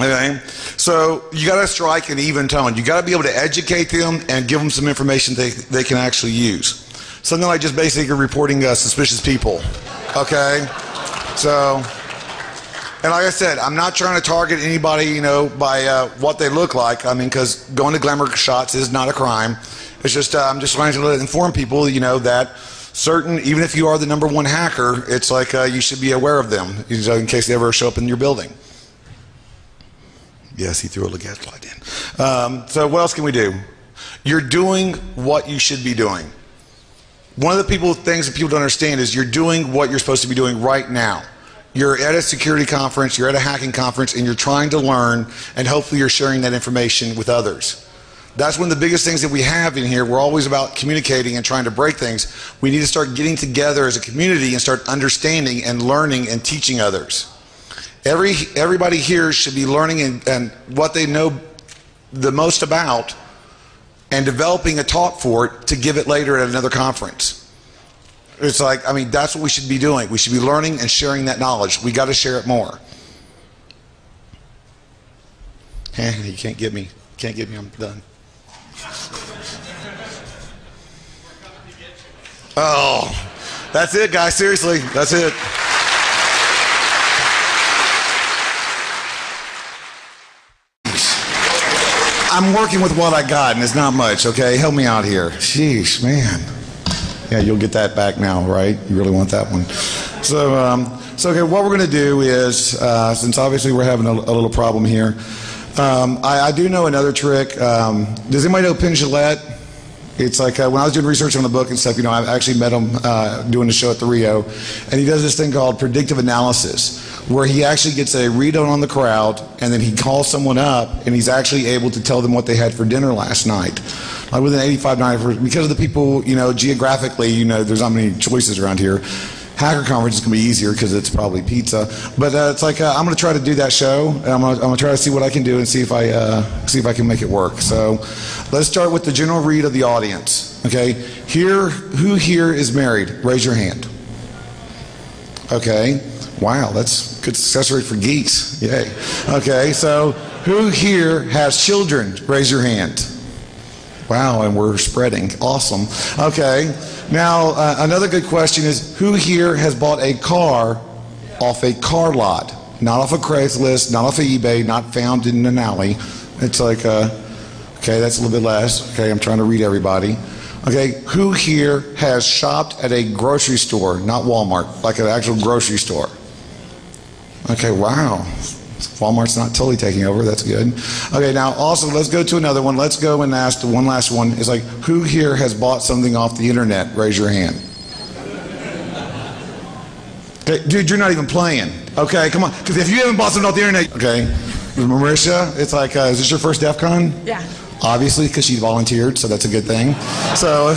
Okay, so you got to strike an even tone. You got to be able to educate them and give them some information they can actually use. Something like just basically reporting suspicious people. Okay, so, and like I said, I'm not trying to target anybody, you know, by what they look like. I mean, because going to glamour shots is not a crime. It's just I'm just trying to inform people, you know, that certain, even if you are the #1 hacker, it's like you should be aware of them, you know, in case they ever show up in your building. Yes, he threw a gaslight in. So what else can we do? You're doing what you should be doing. One of the things that people don't understand is you're doing what you're supposed to be doing right now. You're at a security conference, you're at a hacking conference, and you're trying to learn, and hopefully you're sharing that information with others. That's one of the biggest things that we have in here. We're always about communicating and trying to break things. We need to start getting together as a community and start understanding and learning and teaching others. Everybody here should be learning and what they know the most about, and developing a talk for it to give it later at another conference. It's like, I mean, that's what we should be doing. We should be learning and sharing that knowledge. We got to share it more. You can't get me. Can't get me. I'm done. Oh, that's it, guys. Seriously, that's it. I'm working with what I got, and it's not much, okay? Help me out here. Sheesh, man. Yeah, you'll get that back now, right? You really want that one. So okay, what we're going to do is, since obviously we're having a little problem here, I do know another trick. Does anybody know Penn Jillette? It's like when I was doing research on the book and stuff, you know, I actually met him doing the show at the Rio, and he does this thing called predictive analysis, where he actually gets a read on the crowd, and then he calls someone up, and he's actually able to tell them what they had for dinner last night. Like within 85, because of the people, you know, geographically, you know, there's not many choices around here. Hacker conference is going to be easier because it's probably pizza. But it's like I'm going to try to do that show, and I'm going to try to see what I can do and see if I can make it work. So let's start with the general read of the audience. Okay, who here is married? Raise your hand. Okay, wow, that's good success rate for geeks. Yay. Okay, so who here has children? Raise your hand. Wow, and we're spreading. Awesome. Okay. Now, another good question is, who here has bought a car off a car lot? Not off a Craigslist, not off of eBay, not found in an alley. It's like, okay, that's a little bit less. Okay, I'm trying to read everybody. Okay, who here has shopped at a grocery store, not Walmart, like an actual grocery store? Okay, wow. Walmart's not totally taking over. That's good. Okay, now also let's go to another one. Let's go and ask the one last one. Is like, who here has bought something off the internet? Raise your hand. Okay, dude, you're not even playing. Okay, come on. Because if you haven't bought something off the internet, okay. Marisha, it's like, is this your first Defcon? Yeah. Obviously, because she volunteered, so that's a good thing. So,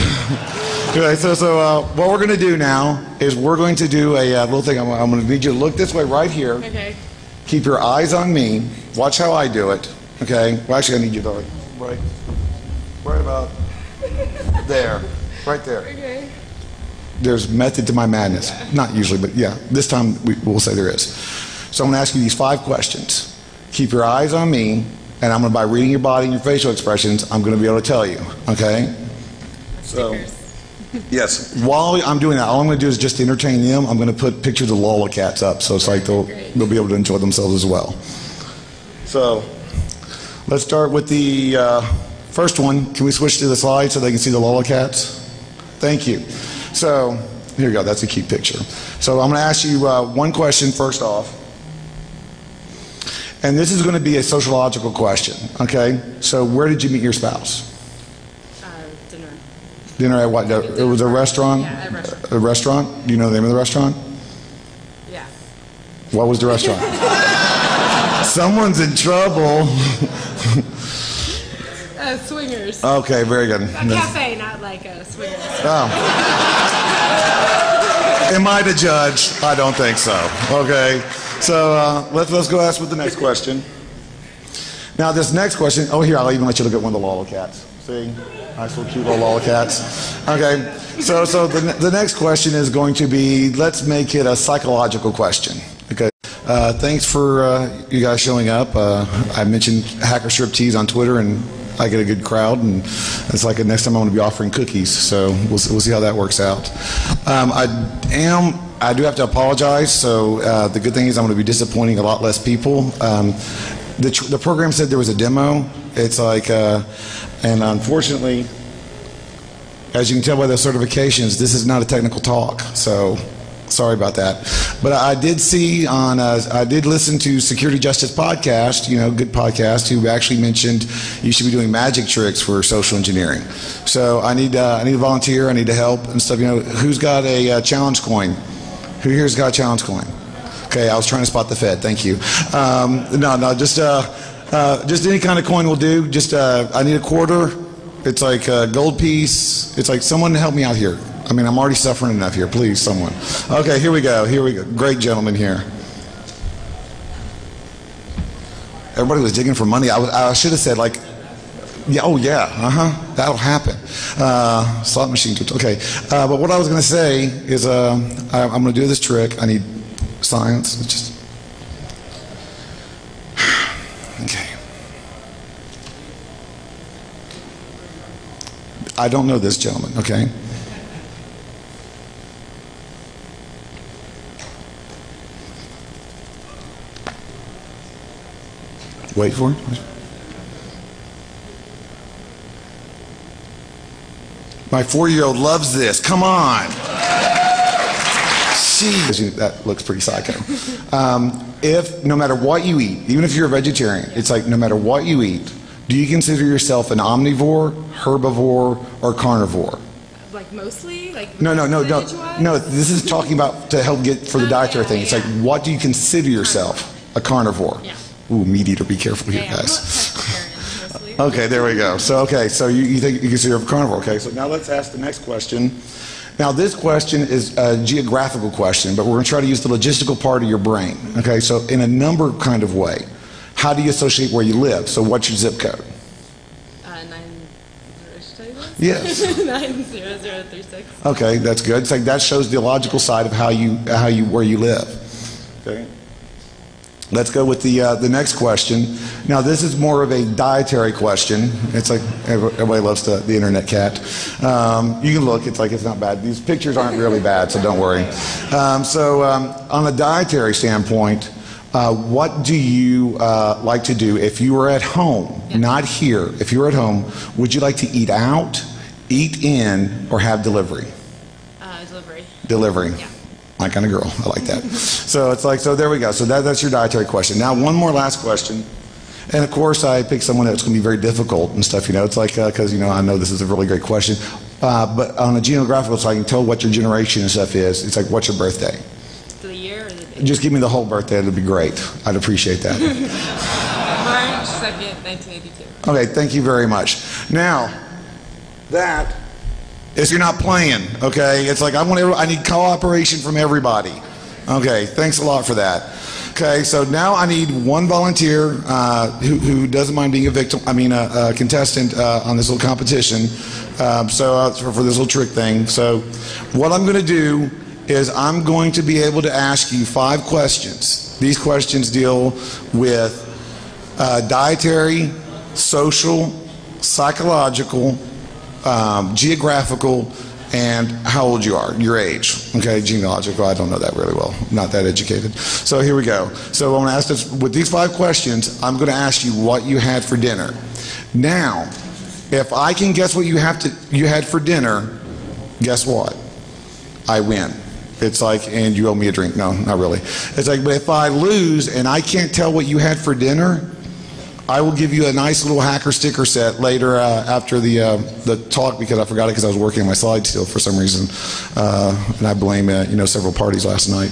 okay, so what we're going to do now is we're going to do a little thing. I'm going to need you to look this way right here. Okay. Keep your eyes on me. Watch how I do it. Okay. Well, actually, I need you to right about there, right there. Okay. There's method to my madness. Yeah. Not usually, but yeah, this time we'll say there is. So I'm going to ask you these 5 questions. Keep your eyes on me, and I'm going to, by reading your body and your facial expressions, I'm going to be able to tell you. Okay? So, yes. While I'm doing that, all I'm going to do is just to entertain them. I'm going to put pictures of Lola cats up, so it's like they'll be able to enjoy themselves as well. So, let's start with the first one. Can we switch to the slide so they can see the Lola cats? Thank you. So, here you go. That's a cute picture. So, I'm going to ask you one question first off. And this is going to be a sociological question, okay? So where did you meet your spouse? Dinner. Dinner at what? It was a restaurant? Yeah, at a restaurant. A restaurant? Do you know the name of the restaurant? Yeah. What was the restaurant? Someone's in trouble. Swingers. Okay, very good. A cafe, not like a swingers. Oh. Am I the judge? I don't think so. Okay. So let's go ask with the next question. Now this next question, oh here, I'll even let you look at one of the Lola cats. See? Nice little cute little Lola cats. Okay, so the next question is going to be, let's make it a psychological question. Okay. Thanks for you guys showing up. I mentioned Hacker Striptease on Twitter and I get a good crowd, and it's like next time I'm going to be offering cookies, so we'll see how that works out. I do have to apologize, so the good thing is I'm going to be disappointing a lot less people. The program said there was a demo. It's like, and unfortunately, as you can tell by the certifications, this is not a technical talk, so sorry about that. But I did see I did listen to Security Justice Podcast, good podcast, who actually mentioned you should be doing magic tricks for social engineering. So I need a volunteer, I need to help and stuff. Who's got a challenge coin? Who here's got a challenge coin? Okay, I was trying to spot the Fed. Thank you. No, just any kind of coin will do. Just I need a quarter. It's like a gold piece. It's like someone help me out here. I mean, I'm already suffering enough here. Please, someone. Okay, here we go. Great gentleman here. Everybody was digging for money. I should have said like, yeah, oh yeah, that'll happen. Slot machine. Okay, but what I was going to say is I'm going to do this trick. I need science. It's just okay. I don't know this gentleman. Okay. Wait for it. My 4-year-old loves this. Come on. That looks pretty psycho. If no matter what you eat, even if you're a vegetarian, it's like no matter what you eat, do you consider yourself an omnivore, herbivore, or carnivore? Like mostly? Like no. This is talking about to help get for the dietary thing. It's like, what do you consider yourself? A carnivore. Yeah. Ooh, meat eater, be careful here, guys. Okay, there we go. So you think you consider a carnivore. Okay, so now let's ask the next question. Now this question is a geographical question, but we're going to try to use the logistical part of your brain. Okay, so in a number kind of way, how do you associate where you live? So what's your zip code? 90. Yes. 90036. Okay, that's good. It's like that shows the logical side of where you live. Okay. Let's go with the next question. Now this is more of a dietary question. It's like everybody loves the internet cat. You can look. It's like it's not bad. These pictures aren't really bad, so don't worry. On a dietary standpoint, what do you like to do if you were at home? Yeah. Not here. If you were at home, would you like to eat out, eat in, or have delivery? Delivery. Delivery. Yeah. My kind of girl. I like that. So it's like, so there we go. So that's your dietary question. Now one more last question. And of course I picked someone that's going to be very difficult and stuff, it's like, because, I know this is a really great question. But on a geographical, so I can tell what your generation and stuff is, it's like, what's your birthday? The Just give me the whole birthday. That'd be great. I'd appreciate that. March 2nd, 1982. Okay, thank you very much. Now, that is you're not playing, okay? It's like I need cooperation from everybody. Okay, thanks a lot for that. Okay, so now I need one volunteer who doesn't mind being a contestant on this little competition. For this little trick thing. So what I'm going to do is I'm going to be able to ask you 5 questions. These questions deal with dietary, social, psychological, geographical, and how old you are, your age. Okay, genealogical, I don't know that really well. I'm not that educated. So here we go. So I'm going to ask this, with these 5 questions, I'm going to ask you what you had for dinner. Now, if I can guess what you had for dinner, guess what? I win. It's like, and you owe me a drink. No, not really. It's like, but if I lose and I can't tell what you had for dinner, I will give you a nice little hacker sticker set later after the talk, because I forgot it because I was working on my slide still for some reason, and I blame several parties last night.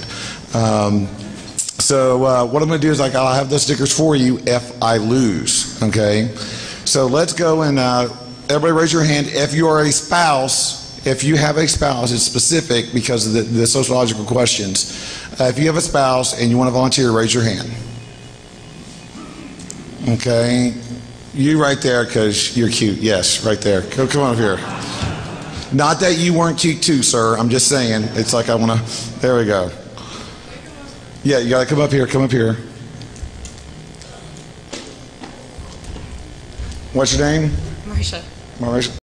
So what I'm going to do is I'll have those stickers for you if I lose. Okay, so let's go and everybody raise your hand if you are a spouse. If you have a spouse, it's specific because of the sociological questions. If you have a spouse and you want to volunteer, raise your hand. Okay, you right there because you're cute. Yes, right there. Come on up here. Not that you weren't cute too, sir. I'm just saying. It's like I want to. There we go. Yeah, you got to come up here. Come up here. What's your name? Marsha. Marsha.